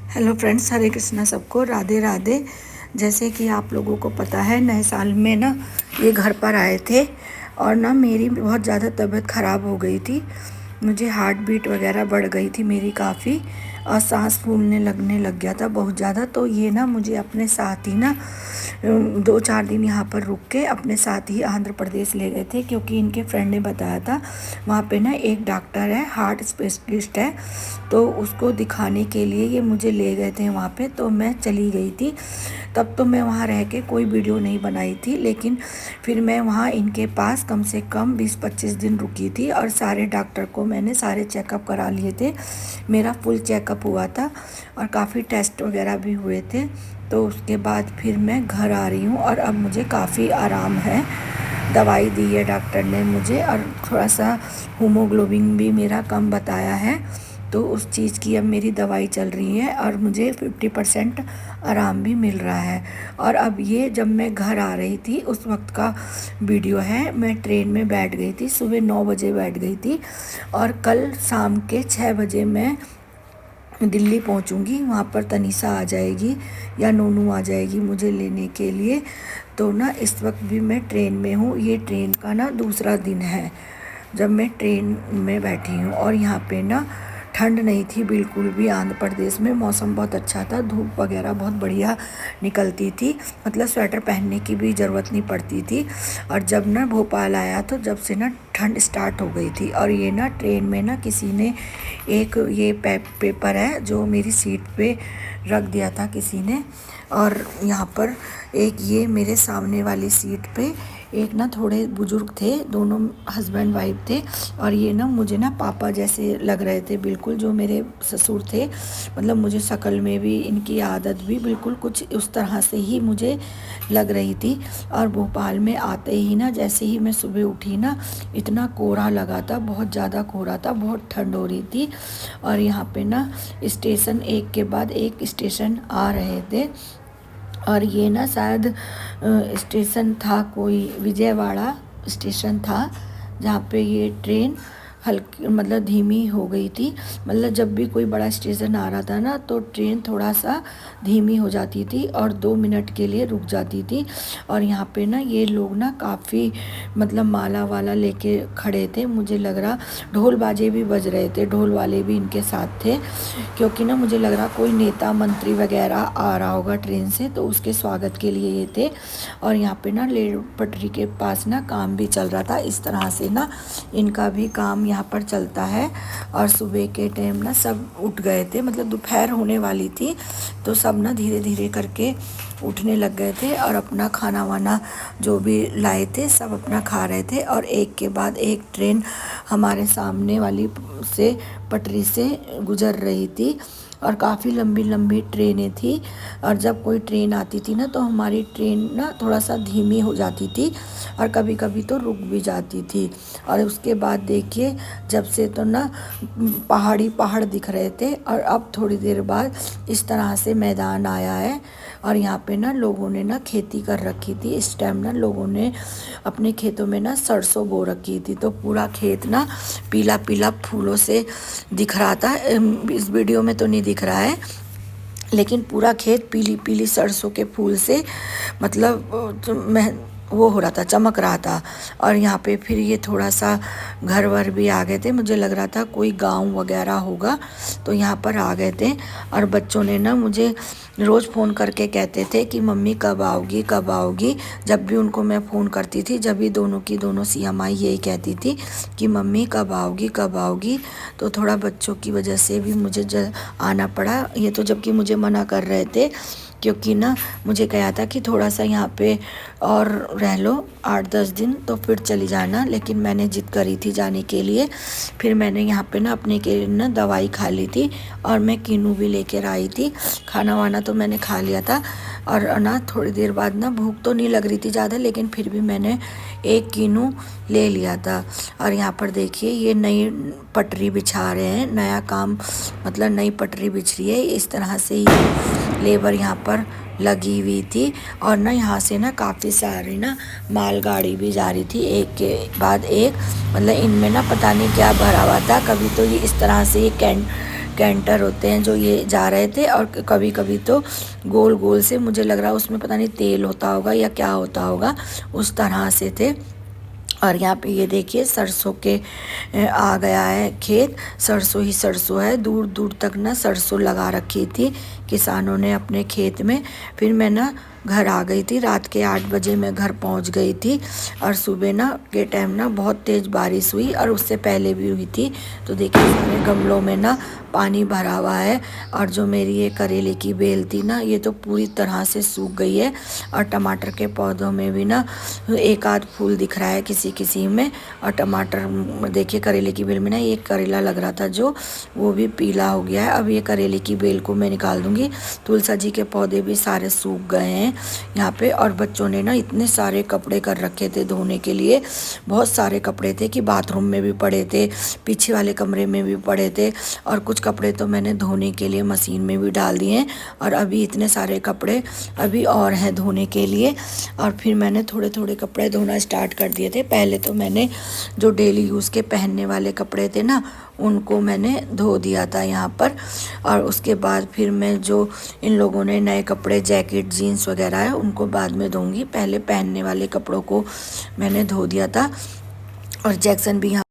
Hello friends, हरे कृष्णा सबको, राधे राधे। जैसे कि आप लोगों को पता है, नए साल में ना ये घर पर आए थे और ना मेरी बहुत ज़्यादा तबीयत ख़राब हो गई थी। मुझे हार्ट बीट वगैरह बढ़ गई थी मेरी काफ़ी, और सांस फूलने लगने लग गया था बहुत ज़्यादा। तो ये ना मुझे अपने साथ ही ना 2-4 दिन यहाँ पर रुक के अपने साथ ही आंध्र प्रदेश ले गए थे, क्योंकि इनके फ्रेंड ने बताया था वहाँ पे ना एक डॉक्टर है, हार्ट स्पेशलिस्ट है, तो उसको दिखाने के लिए ये मुझे ले गए थे वहाँ पे। तो मैं चली गई थी। तब तो मैं वहाँ रह के कोई वीडियो नहीं बनाई थी, लेकिन फिर मैं वहाँ इनके पास कम से कम 20-25 दिन रुकी थी और सारे डॉक्टर को मैंने सारे चेकअप करा लिए थे। मेरा फुल चेकअप हुआ था और काफ़ी टेस्ट वगैरह भी हुए थे। तो उसके बाद फिर मैं घर आ रही हूँ और अब मुझे काफ़ी आराम है। दवाई दी है डॉक्टर ने मुझे, और थोड़ा सा हीमोग्लोबिन भी मेरा कम बताया है, तो उस चीज़ की अब मेरी दवाई चल रही है और मुझे 50% आराम भी मिल रहा है। और अब ये जब मैं घर आ रही थी उस वक्त का वीडियो है। मैं ट्रेन में बैठ गई थी, सुबह 9 बजे बैठ गई थी और कल शाम के 6 बजे मैं दिल्ली पहुंचूंगी। वहाँ पर तनीषा आ जाएगी या नोनू आ जाएगी मुझे लेने के लिए। तो ना इस वक्त भी मैं ट्रेन में हूँ। ये ट्रेन का ना दूसरा दिन है जब मैं ट्रेन में बैठी हूँ, और यहाँ पे ना ठंड नहीं थी बिल्कुल भी। आंध्र प्रदेश में मौसम बहुत अच्छा था, धूप वगैरह बहुत बढ़िया निकलती थी, मतलब स्वेटर पहनने की भी ज़रूरत नहीं पड़ती थी। और जब ना भोपाल आया तो जब से ना ठंड स्टार्ट हो गई थी। और ये ना ट्रेन में ना किसी ने एक ये पेपर है जो मेरी सीट पे रख दिया था किसी ने, और यहाँ पर एक ये मेरे सामने वाली सीट पे एक ना थोड़े बुजुर्ग थे, दोनों हस्बैंड वाइफ थे, और ये ना मुझे ना पापा जैसे लग रहे थे बिल्कुल, जो मेरे ससुर थे। मतलब मुझे शक्ल में भी, इनकी आदत भी बिल्कुल कुछ उस तरह से ही मुझे लग रही थी। और भोपाल में आते ही ना, जैसे ही मैं सुबह उठी ना, इतना कोहरा लगा था, बहुत ज़्यादा कोहरा था, बहुत ठंड हो रही थी। और यहाँ पे ना स्टेशन एक के बाद एक स्टेशन आ रहे थे, और ये ना शायद स्टेशन था कोई विजयवाड़ा स्टेशन था, जहाँ पे ये ट्रेन हल्की मतलब धीमी हो गई थी। मतलब जब भी कोई बड़ा स्टेशन आ रहा था ना, तो ट्रेन थोड़ा सा धीमी हो जाती थी और 2 मिनट के लिए रुक जाती थी। और यहाँ पे ना ये लोग ना काफ़ी मतलब माला वाला लेके खड़े थे। मुझे लग रहा ढोल बाजे भी बज रहे थे, ढोल वाले भी इनके साथ थे, क्योंकि ना मुझे लग रहा कोई नेता मंत्री वगैरह आ रहा होगा ट्रेन से, तो उसके स्वागत के लिए ये थे। और यहाँ पे ना रेल पटरी के पास ना काम भी चल रहा था। इस तरह से ना इनका भी काम यहाँ पर चलता है। और सुबह के टाइम ना सब उठ गए थे, मतलब दोपहर होने वाली थी, तो सब ना धीरे धीरे करके उठने लग गए थे और अपना खाना वाना जो भी लाए थे सब अपना खा रहे थे। और एक के बाद एक ट्रेन हमारे सामने वाली से पटरी से गुजर रही थी, और काफ़ी लंबी लंबी ट्रेनें थी। और जब कोई ट्रेन आती थी ना, तो हमारी ट्रेन ना थोड़ा सा धीमी हो जाती थी और कभी कभी तो रुक भी जाती थी। और उसके बाद देखिए, जब से तो ना पहाड़ दिख रहे थे, और अब थोड़ी देर बाद इस तरह से मैदान आया है। और यहाँ पे ना लोगों ने ना खेती कर रखी थी। इस टाइम ना लोगों ने अपने खेतों में ना सरसों बो रखी थी, तो पूरा खेत ना पीला पीला फूलों से दिख रहा था। इस वीडियो में तो नहीं दिख रहा है, लेकिन पूरा खेत पीली पीली सरसों के फूल से मतलब वो हो रहा था, चमक रहा था। और यहाँ पे फिर ये थोड़ा सा घर वर भी आ गए थे, मुझे लग रहा था कोई गांव वगैरह होगा, तो यहाँ पर आ गए थे। और बच्चों ने ना मुझे रोज़ फ़ोन करके कहते थे कि मम्मी कब आओगी कब आओगी। जब भी उनको मैं फ़ोन करती थी, जब भी दोनों की दोनों सीएमआई यही कहती थी कि मम्मी कब आओगी कब आओगी। तो थोड़ा बच्चों की वजह से भी मुझे आना पड़ा। ये तो जबकि मुझे मना कर रहे थे, क्योंकि ना मुझे कहा था कि थोड़ा सा यहाँ पे और रह लो 8-10 दिन, तो फिर चली जाना। लेकिन मैंने जिद करी थी जाने के लिए। फिर मैंने यहाँ पे ना अपने के ना दवाई खा ली थी, और मैं कीनू भी लेकर आई थी। खाना वाना तो मैंने खा लिया था, और ना थोड़ी देर बाद ना भूख तो नहीं लग रही थी ज़्यादा, लेकिन फिर भी मैंने एक कीनू ले लिया था। और यहाँ पर देखिए, ये नई पटरी बिछा रहे हैं, नया काम मतलब नई पटरी बिछ रही है। इस तरह से ही लेबर यहाँ पर लगी हुई थी। और ना यहाँ से ना काफ़ी सारी ना मालगाड़ी भी जा रही थी, एक के बाद एक। मतलब इनमें ना पता नहीं क्या भरा हुआ था। कभी तो ये इस तरह से ये कैंटर होते हैं जो ये जा रहे थे, और कभी कभी तो गोल गोल से, मुझे लग रहा उसमें पता नहीं तेल होता होगा या क्या होता होगा, उस तरह से थे। और यहाँ पे ये देखिए सरसों के आ गया है खेत, सरसों ही सरसों है, दूर दूर तक ना सरसों लगा रखी थी किसानों ने अपने खेत में। फिर मैं ना घर आ गई थी, रात के 8 बजे मैं घर पहुंच गई थी। और सुबह ना के टाइम ना बहुत तेज़ बारिश हुई, और उससे पहले भी हुई थी। तो देखिए सारे गमलों में ना पानी भरा हुआ है। और जो मेरी ये करेले की बेल थी ना, ये तो पूरी तरह से सूख गई है। और टमाटर के पौधों में भी ना एक आध फूल दिख रहा है किसी किसी में। और टमाटर देखिए, करेले की बेल में ना एक करेला लग रहा था जो, वो भी पीला हो गया है। अब ये करेले की बेल को मैं निकाल दूंगी। तुलसा जी के पौधे भी सारे सूख गए हैं यहाँ पे। और बच्चों ने ना इतने सारे कपड़े कर रखे थे धोने के लिए, बहुत सारे कपड़े थे कि बाथरूम में भी पड़े थे, पीछे वाले कमरे में भी पड़े थे। और कुछ कपड़े तो मैंने धोने के लिए मशीन में भी डाल दिए हैं। और अभी इतने सारे कपड़े अभी और हैं धोने के लिए। और फिर मैंने थोड़े थोड़े कपड़े धोना स्टार्ट कर दिए थे। पहले तो मैंने जो डेली यूज़ के पहनने वाले कपड़े थे ना, उनको मैंने धो दिया था यहाँ पर। और उसके बाद फिर मैं जो इन लोगों ने नए कपड़े, जैकेट, जीन्स वगैरह है, उनको बाद में धोऊंगी। पहले पहनने वाले कपड़ों को मैंने धो दिया था। और जैक्सन भी यहाँ